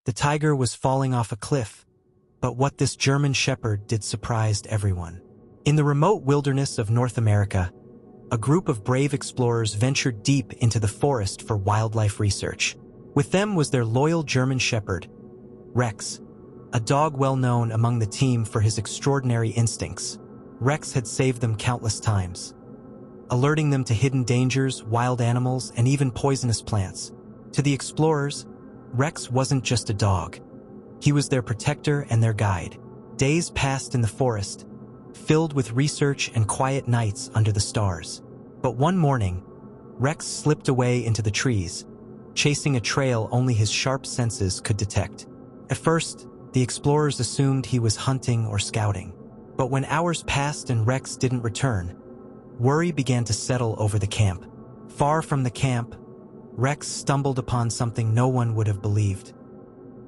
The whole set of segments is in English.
The tiger was falling off a cliff, but what this German shepherd did surprised everyone. In the remote wilderness of North America, a group of brave explorers ventured deep into the forest for wildlife research. With them was their loyal German shepherd, Rex, a dog well known among the team for his extraordinary instincts. Rex had saved them countless times, alerting them to hidden dangers, wild animals, and even poisonous plants. To the explorers, Rex wasn't just a dog. He was their protector and their guide. Days passed in the forest, filled with research and quiet nights under the stars. But one morning, Rex slipped away into the trees, chasing a trail only his sharp senses could detect. At first, the explorers assumed he was hunting or scouting. But when hours passed and Rex didn't return, worry began to settle over the camp. Far from the camp, Rex stumbled upon something no one would have believed.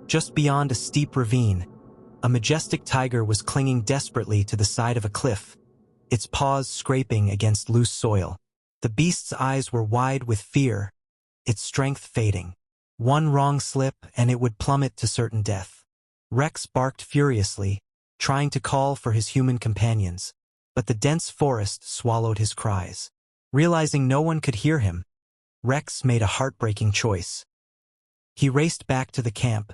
Just beyond a steep ravine, a majestic tiger was clinging desperately to the side of a cliff, its paws scraping against loose soil. The beast's eyes were wide with fear, its strength fading. One wrong slip and it would plummet to certain death. Rex barked furiously, trying to call for his human companions, but the dense forest swallowed his cries. Realizing no one could hear him, Rex made a heartbreaking choice. He raced back to the camp,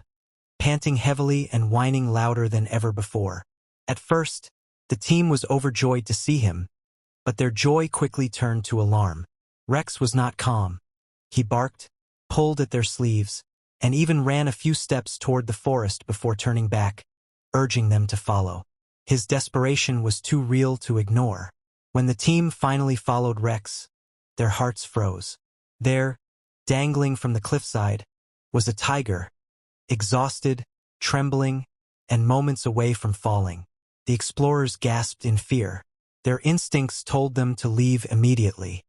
panting heavily and whining louder than ever before. At first, the team was overjoyed to see him, but their joy quickly turned to alarm. Rex was not calm. He barked, pulled at their sleeves, and even ran a few steps toward the forest before turning back, urging them to follow. His desperation was too real to ignore. When the team finally followed Rex, their hearts froze. There, dangling from the cliffside, was a tiger, exhausted, trembling, and moments away from falling. The explorers gasped in fear. Their instincts told them to leave immediately.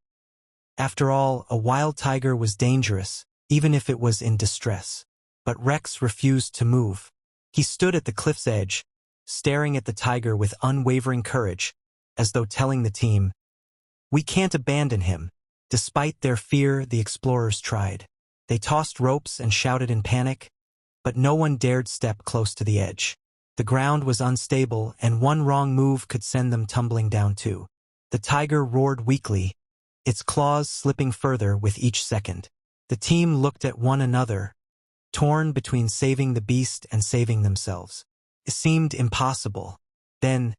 After all, a wild tiger was dangerous, even if it was in distress. But Rex refused to move. He stood at the cliff's edge, staring at the tiger with unwavering courage, as though telling the team, "We can't abandon him." Despite their fear, the explorers tried. They tossed ropes and shouted in panic, but no one dared step close to the edge. The ground was unstable, and one wrong move could send them tumbling down too. The tiger roared weakly, its claws slipping further with each second. The team looked at one another, torn between saving the beast and saving themselves. It seemed impossible. Then,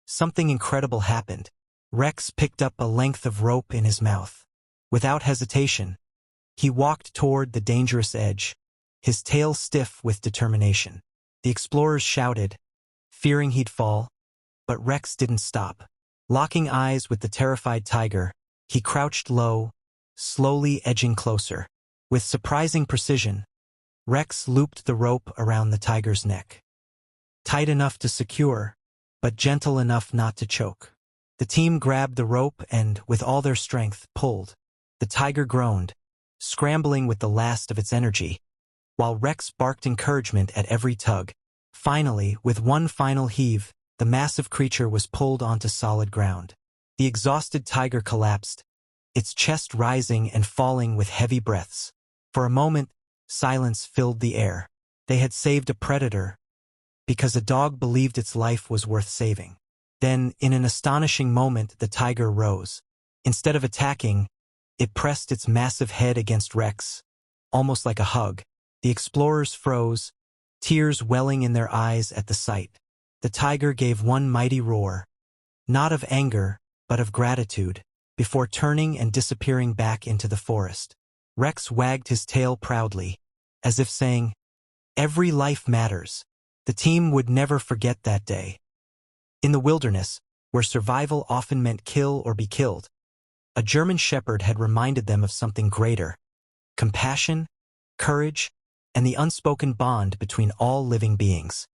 something incredible happened. Rex picked up a length of rope in his mouth. Without hesitation, he walked toward the dangerous edge, his tail stiff with determination. The explorers shouted, fearing he'd fall, but Rex didn't stop. Locking eyes with the terrified tiger, he crouched low, slowly edging closer. With surprising precision, Rex looped the rope around the tiger's neck. Tight enough to secure, but gentle enough not to choke. The team grabbed the rope and, with all their strength, pulled. The tiger groaned, scrambling with the last of its energy, while Rex barked encouragement at every tug. Finally, with one final heave, the massive creature was pulled onto solid ground. The exhausted tiger collapsed, its chest rising and falling with heavy breaths. For a moment, silence filled the air. They had saved a predator, because a dog believed its life was worth saving. Then, in an astonishing moment, the tiger rose. Instead of attacking, it pressed its massive head against Rex, almost like a hug. The explorers froze, tears welling in their eyes at the sight. The tiger gave one mighty roar, not of anger, but of gratitude, before turning and disappearing back into the forest. Rex wagged his tail proudly, as if saying, "Every life matters." The team would never forget that day. In the wilderness, where survival often meant kill or be killed, a German shepherd had reminded them of something greater: compassion, courage, and the unspoken bond between all living beings.